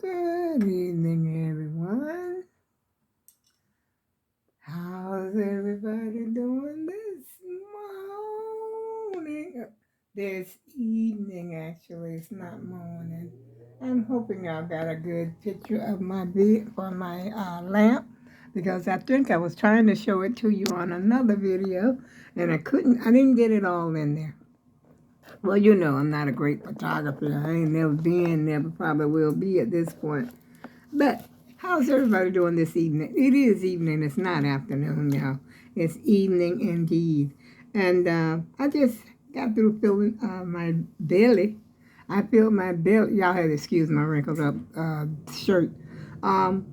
Good evening, everyone. How's everybody doing this morning? This evening, actually. It's not morning. I'm hoping y'all got a good picture of my bed for my lamp because I think I was trying to show it to you on another video and I didn't get it all in there. Well, you know, I'm not a great photographer. I ain't never been, never probably will be at this point. But how's everybody doing this evening? It is evening. It's not afternoon, y'all. It's evening indeed. And I just got through filling my belly. I filled my belly. Y'all had to excuse my wrinkled up shirt. Um,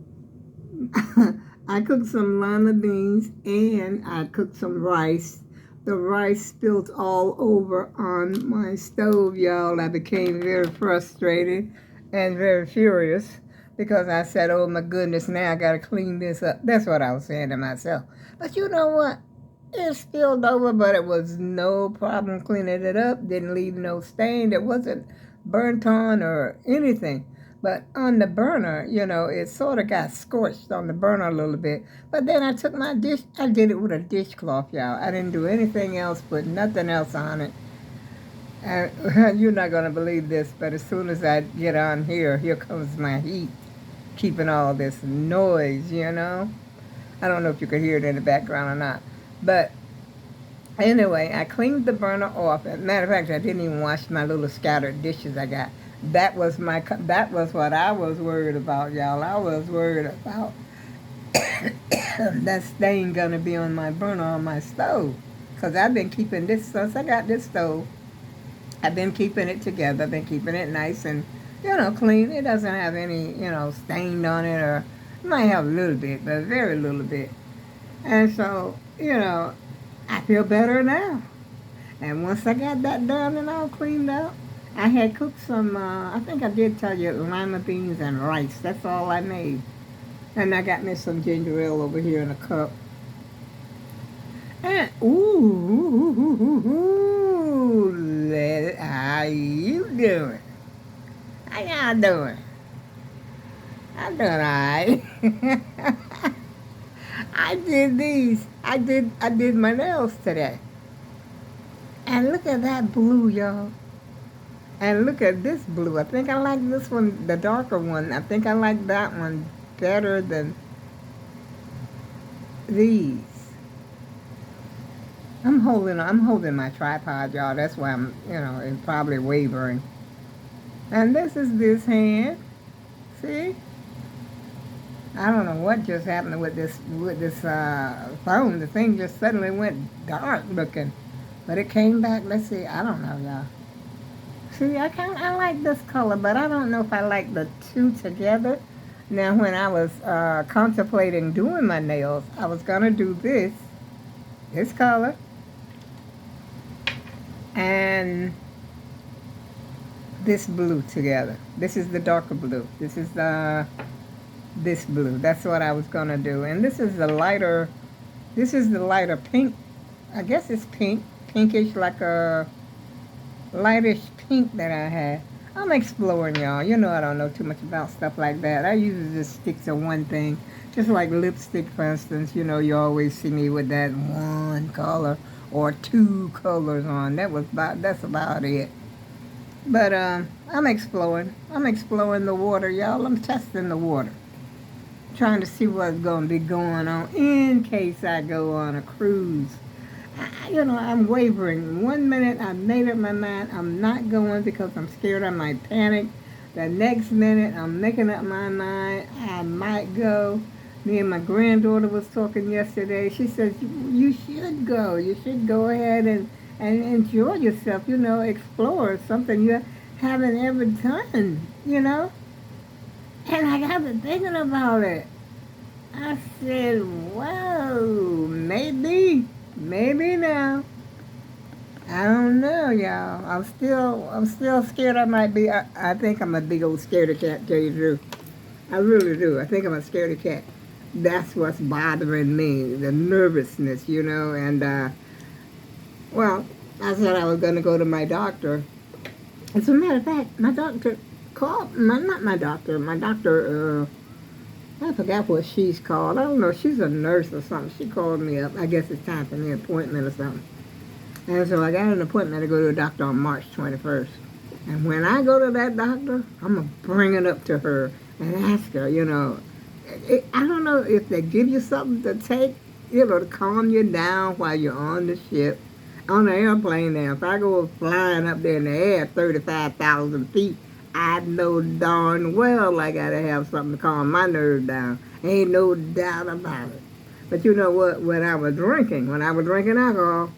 I cooked some lima beans and I cooked some rice. The rice spilled all over on my stove, y'all. I became very frustrated and very furious because I said, oh my goodness, now I got to clean this up. That's what I was saying to myself. But you know what? It spilled over, but it was no problem cleaning it up. Didn't leave no stain. It wasn't burnt on or anything. But on the burner, you know, it sort of got scorched on the burner a little bit. But then I took my dish, I did it with a dishcloth, y'all. I didn't do anything else, put nothing else on it. And you're not going to believe this, but as soon as I get on here comes my heat, keeping all this noise, you know. I don't know if you could hear it in the background or not. But anyway, I cleaned the burner off. As a matter of fact, I didn't even wash my little scattered dishes I got. That was what I was worried about, y'all. I was worried about that stain gonna be on my burner on my stove. Cause I've been keeping this since I got this stove. I've been keeping it together. I've been keeping it nice and, you know, clean. It doesn't have any, you know, stain on it, or it might have a little bit, but very little bit. And so, you know, I feel better now. And once I got that done and all cleaned up, I had cooked some, I think I did tell you, lima beans and rice. That's all I made. And I got me some ginger ale over here in a cup. And, how you doing? How y'all doing? I'm doing all right. I did these. I did my nails today. And look at that blue, y'all. And look at this blue. I think I like this one, the darker one. I think I like that one better than these. I'm holding my tripod, y'all. That's why I'm, you know, it's probably wavering. And this is this hand. See? I don't know what just happened with this phone. The thing just suddenly went dark looking. But it came back. Let's see. I don't know, y'all. See, I like this color, but I don't know if I like the two together. Now, when I was contemplating doing my nails, I was going to do this color, and this blue together. This is the darker blue. This is this blue. That's what I was going to do. And this is the lighter pink. I guess it's pink, pinkish, like a lightish pink that I had. I'm exploring, y'all. You know I don't know too much about stuff like that. I usually just stick to one thing. Just like lipstick, for instance. You know, you always see me with that one color or two colors on. That's about it. But I'm exploring. I'm exploring the water, y'all. I'm testing the water. Trying to see what's going to be going on in case I go on a cruise. You know, I'm wavering. 1 minute I made up my mind I'm not going because I'm scared I might panic. The next minute I'm making up my mind I might go. Me and my granddaughter was talking yesterday. She says, you should go. You should go ahead and enjoy yourself, you know, explore something you haven't ever done, you know. And I got to thinking about it. I said, whoa, maybe now. I don't know, y'all. I'm still scared I might be. I think I'm a big old scaredy cat, tell you the truth. I really do. I think I'm a scaredy cat. That's what's bothering me, the nervousness, you know. And, well, I said I was going to go to my doctor. As a matter of fact, my doctor called, not my doctor. My doctor, I forgot what she's called. I don't know. She's a nurse or something. She called me up. I guess it's time for me an appointment or something. And so I got an appointment to go to a doctor on March 21st. And when I go to that doctor, I'm going to bring it up to her and ask her, I don't know if they give you something to take, to calm you down while you're on the ship. On the airplane now, if I go flying up there in the air 35,000 feet, I know darn well I got to have something to calm my nerves down. Ain't no doubt about it. But you know what? When I was drinking alcohol,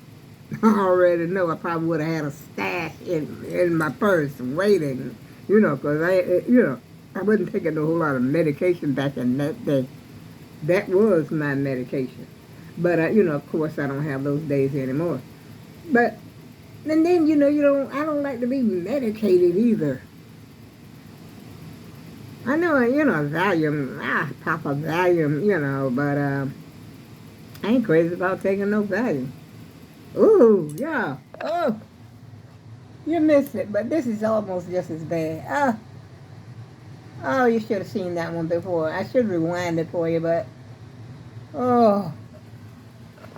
I already know I probably would have had a stash in my purse waiting, because I wasn't taking a whole lot of medication back in that day. That was my medication. But, of course, I don't have those days anymore. But, and then, I don't like to be medicated either. I know, Valium, pop a Valium, but I ain't crazy about taking no Valium. Ooh, yeah. Oh, you missed it, but this is almost just as bad. Oh, you should have seen that one before. I should rewind it for you, but oh,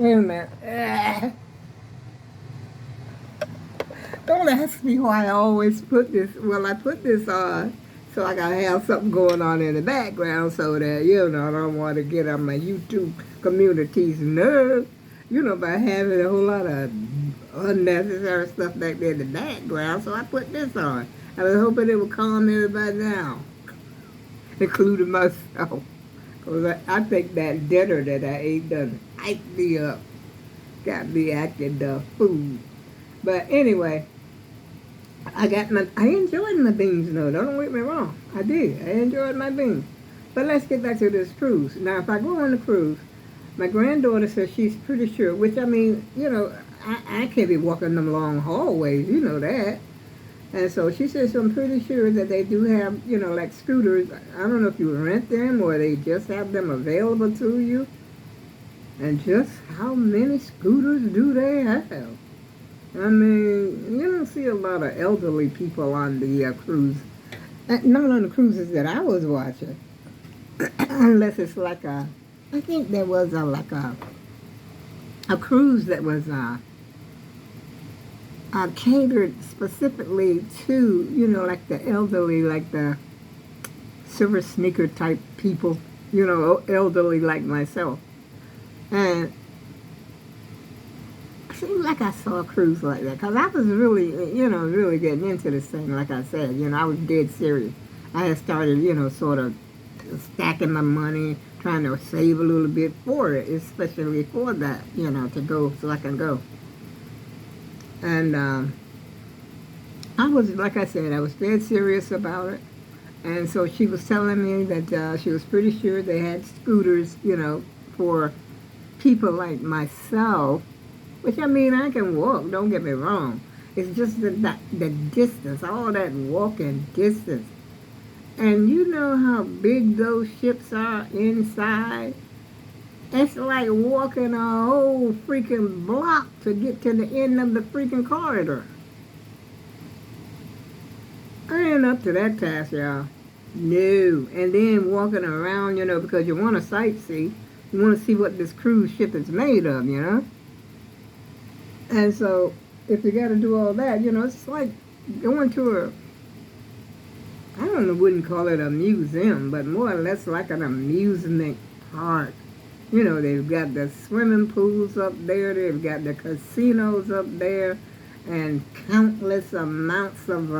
wait a minute. Don't ask me why I always put this. Well, I put this on so I gotta have something going on in the background so that I don't want to get on my YouTube community's nerve. By having a whole lot of unnecessary stuff back there in the background, so I put this on. I was hoping it would calm everybody down, including myself. Because I think that dinner that I ate done hyped me up, got me acting the fool. But anyway, I enjoyed my beans, though. Don't get me wrong. I did. I enjoyed my beans. But let's get back to this cruise. Now, if I go on the cruise, my granddaughter says she's pretty sure, which I mean, I can't be walking them long hallways, you know that. And so she says, I'm pretty sure that they do have, like scooters. I don't know if you rent them or they just have them available to you. And just how many scooters do they have? I mean, you don't see a lot of elderly people on the cruise. Not on the cruises that I was watching. Unless it's like I think there was a cruise that was catered specifically to, like the elderly, like the silver sneaker type people, elderly like myself. And it seemed like I saw a cruise like that because I was really, really getting into this thing, like I said. I was dead serious. I had started, sort of stacking my money, trying to save a little bit for it, especially for that, to go so I can go. And I was, like I said, I was dead serious about it. And so she was telling me that she was pretty sure they had scooters, for people like myself, which I mean, I can walk, don't get me wrong. It's just the distance, all that walking distance. And you know how big those ships are inside? It's like walking a whole freaking block to get to the end of the freaking corridor. I ain't up to that task, y'all. No. And then walking around, because you want to sightsee. You want to see what this cruise ship is made of, And so, if you got to do all that, it's like going to I wouldn't call it a museum, but more or less like an amusement park. They've got the swimming pools up there, they've got the casinos up there, and countless amounts of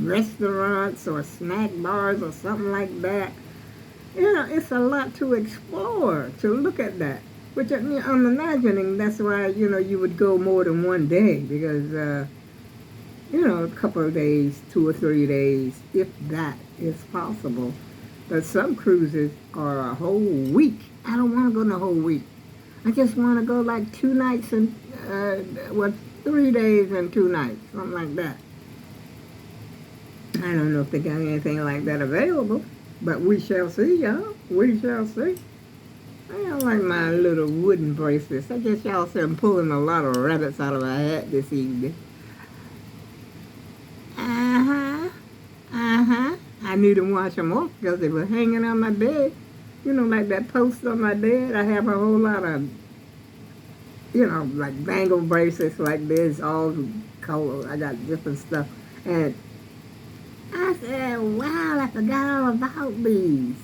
restaurants or snack bars or something like that. It's a lot to explore, to look at that. Which I'm imagining that's why, you would go more than one day because, a couple of days, 2 or 3 days, if that is possible. But some cruises are a whole week. I don't want to go in a whole week. I just want to go like 2 nights and, 3 days and 2 nights, something like that. I don't know if they got anything like that available, but we shall see, y'all. We shall see. I don't like my little wooden bracelets. I guess y'all see I'm pulling a lot of rabbits out of my hat this evening. I need to wash them off because they were hanging on my bed. You know, like that post on my bed. I have a whole lot of, like bangle bracelets like this, all color. I got different stuff. And I said, wow, I forgot all about these.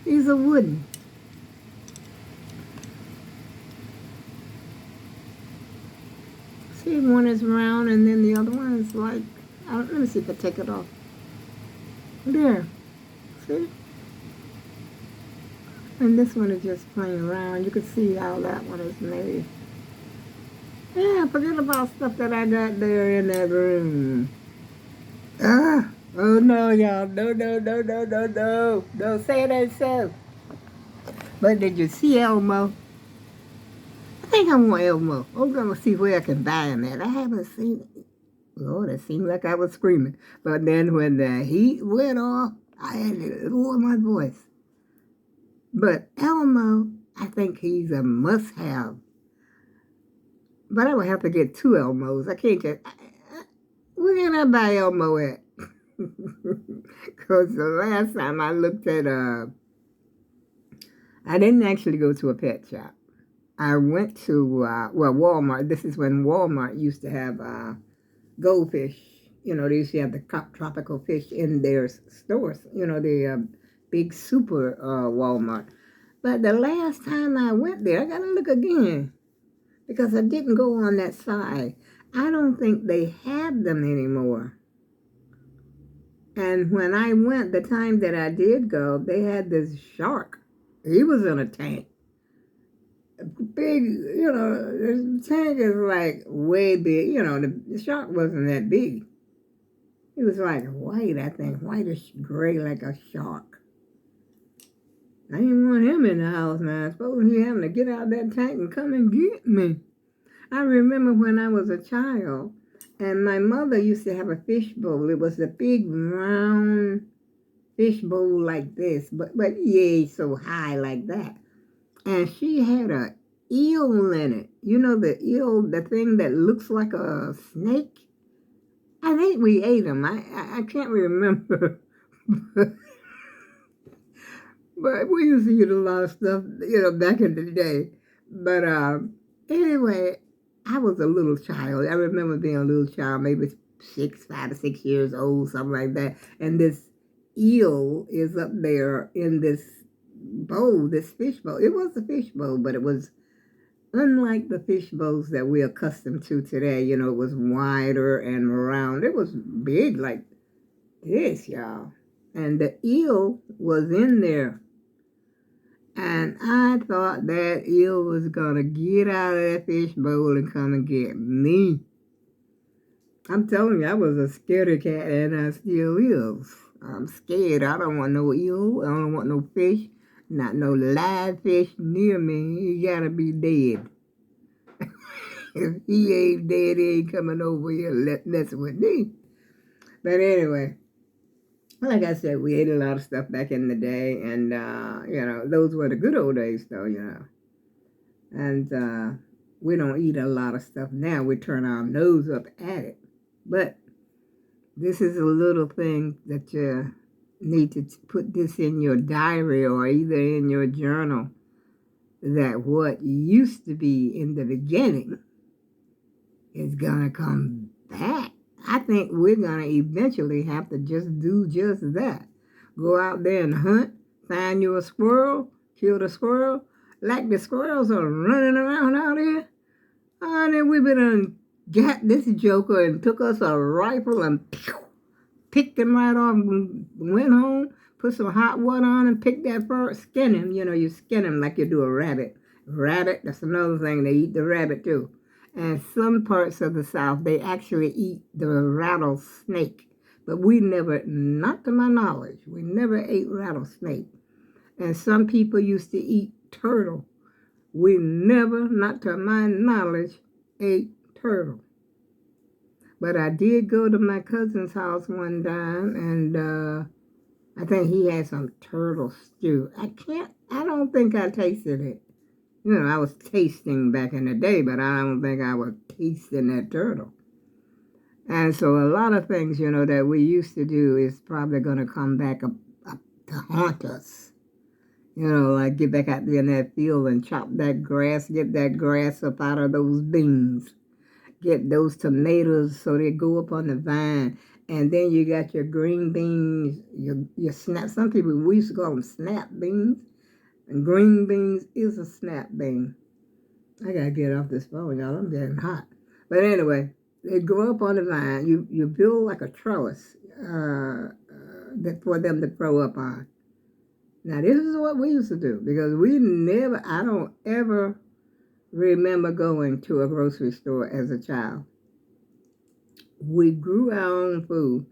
These are wooden. See, one is round and then the other one is like, let me see if I take it off. There, see? And this one is just plain round. You can see how that one is made. Yeah, forget about stuff that I got there in that room. Oh no, y'all. No, no, no, no, no, no. Don't say that so. But did you see Elmo? I think I want Elmo. I'm going to see where I can buy him at. I haven't seen it. Lord, it seemed like I was screaming. But then when the heat went off, I had to lower my voice. But Elmo, I think he's a must-have. But I would have to get 2 Elmos. I can't just... Where can I buy Elmo at? Because the last time I looked at... I didn't actually go to a pet shop. I went to, Walmart. This is when Walmart used to have goldfish. You know, they used to have the tropical fish in their stores. You know, the big super Walmart. But the last time I went there, I got to look again. Because I didn't go on that side. I don't think they have them anymore. And when I went, the time that I did go, they had this shark. He was in a tank. Big, the tank is like way big. The shark wasn't that big. He was like white, I think, whitish gray like a shark. I didn't want him in the house now. I suppose he having to get out of that tank and come and get me. I remember when I was a child, and my mother used to have a fish bowl. It was a big round fish bowl like this, but yay, so high like that. And she had a eel in it. You know the eel, the thing that looks like a snake? I think we ate them. I can't remember. But we used to eat a lot of stuff, back in the day. But anyway, I was a little child. I remember being a little child, maybe 5 or 6 years old, something like that. And this eel is up there in this bowl, this fish bowl. It was a fish bowl, but it was unlike the fish bowls that we're accustomed to today. It was wider and round. It was big like this, y'all. And the eel was in there. And I thought that eel was going to get out of that fish bowl and come and get me. I'm telling you, I was a scaredy cat, and I still is. I'm scared. I don't want no eel. I don't want no fish. Not no live fish near me. He got to be dead. If he ain't dead, he ain't coming over here messing with me. But anyway, like I said, we ate a lot of stuff back in the day, and, those were the good old days, though, And we don't eat a lot of stuff now. We turn our nose up at it. But this is a little thing that you need to put this in your diary or either in your journal, that what used to be in the beginning is going to come back. I think we're going to eventually have to just do just that. Go out there and hunt, find you a squirrel, kill the squirrel. Like the squirrels are running around out here. And then we been got this joker and took us a rifle and picked him right off and went home, put some hot water on and picked that bird, skin him. You skin him like you do a rabbit. Rabbit, that's another thing. They eat the rabbit too. And some parts of the South, they actually eat the rattlesnake. But we never, not to my knowledge, we never ate rattlesnake. And some people used to eat turtle. We never, not to my knowledge, ate turtle. But I did go to my cousin's house one time, and I think he had some turtle stew. I don't think I tasted it. I was tasting back in the day, but I don't think I was tasting that turtle. And so a lot of things, that we used to do is probably going to come back up to haunt us. Like get back out there in that field and chop that grass, get that grass up out of those beans, get those tomatoes so they go up on the vine. And then you got your green beans, your snap. Some people, we used to call them snap beans. And green beans is a snap bean. I got to get off this phone, y'all. I'm getting hot. But anyway, they grow up on the vine. You build like a trellis for them to grow up on. Now, this is what we used to do because I don't ever remember going to a grocery store as a child. We grew our own food.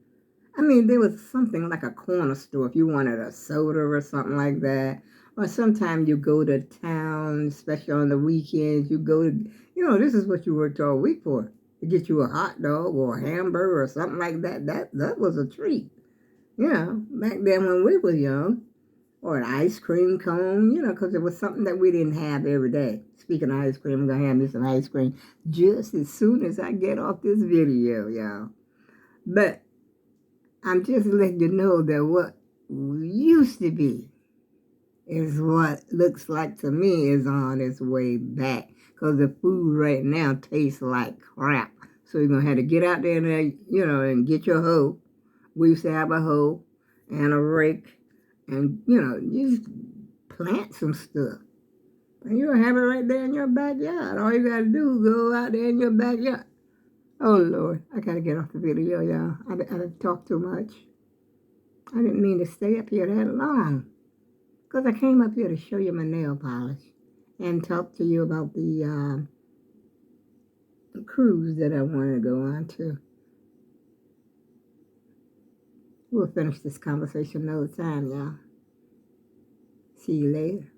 I mean, there was something like a corner store if you wanted a soda or something like that. Or sometimes you go to town, especially on the weekends. You go to, this is what you worked all week for. To get you a hot dog or a hamburger or something like that. That was a treat. Back then when we were young. Or an ice cream cone, because it was something that we didn't have every day. Speaking of ice cream, I'm going to have me some ice cream just as soon as I get off this video, y'all. But I'm just letting you know that what used to be is what looks like to me is on its way back. Because the food right now tastes like crap. So you're going to have to get out there and get your hoe. We used to have a hoe and a rake. And, just plant some stuff. And you'll have it right there in your backyard. All you got to do is go out there in your backyard. Oh, Lord. I got to get off the video, y'all. I've talked too much. I didn't mean to stay up here that long. Because I came up here to show you my nail polish. And talk to you about the cruise that I want to go on to. We'll finish this conversation another time, y'all. See you later.